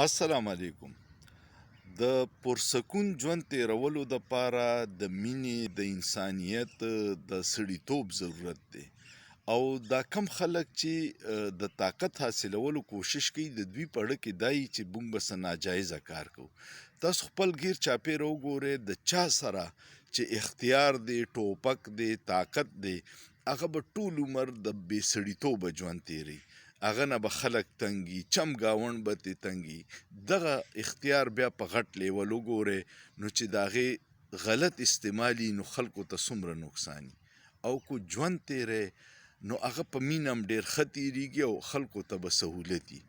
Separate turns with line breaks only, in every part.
السلام علیکم. د پرسکون ژوند تیرولو دپاره د مینې، د انسانیت، د سړیتوب ضرورت دی. او دا کم خلک چې د طاقت حاصلولو کوشش کوي، د دوی په اړه کې دا یي چې موږ به څه ناجایزه کار کوو. تاسو خپل ګیر چاپېره وګورئ، د چا سره چې اختیار دی، ټوپک دی، طاقت دی، هغه به ټول عمر د بې سړیتوبه ژوند تیروي. هغه نه به خلک تنګي، چمګاونډ به ترې تنګي. دغه اختیار بیا په غټ لیول وګورئ نو چې د هغې غلط استعمال نو خلکو ته څومره نقصان وي. او کو ژوند تیری نو هغه په مینه هم ډېر ښه تیریږي او خلکو ته به سهولت وي.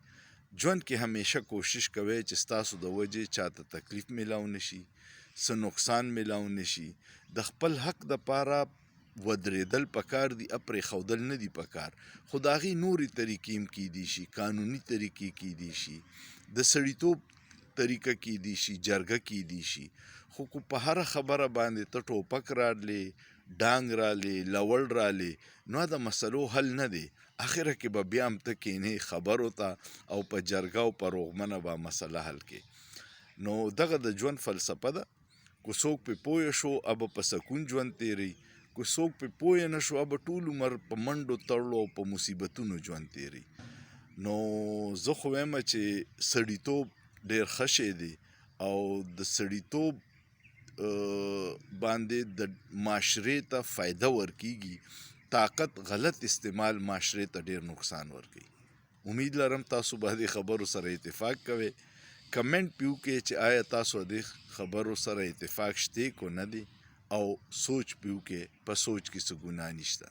ژوند کې همیشه کوشش کوئ چې ستاسو د وجې چاته تکلیف میلاو نشي، څه نقصان میلاو نشي. د خپل حق دپاره ودرېدل پکار دي، پرېښودل نه دي پکار. خو د هغې نورې طریقې هم کیدی شي، قانوني طریقې کیدی شي، د سړیتوب طریقه کیدی شي، جرګه کیدی شي. خو که په هره خبره باندې ته ټوپک رالې، ډانګ رالې، لوړ رالې، نو د مسلو حل نه دی. اخره کې به بیا هم ته کینې خبرو ته او په جرګه او په روغمنه به مسله حل کې. نو دغه د ژوند فلسفه ده. که څوک پې پوه شو به په سکون ژوند تیری، که څوک پې پوه نه شو به ټول عمر په منډو تړلو او په مصیبتونو ژوند تیری. نو زه خو وایم چې سړیتوب ډېر ښه شی دی او د سړیتوب باندې د معاشرې ته فایده ورکیږي. طاقت غلط استعمال معاشرې ته ډېر نقصان ورکوي. امید لرم تاسو به دې خبرو سره اتفاق کوئ. کمنټ پې وکړئ چې آیا تاسو دې خبرو سره اتفاق شته کو نه دی، او سوچ پې وکړئ، په سوچ کې څه ګناه نشته.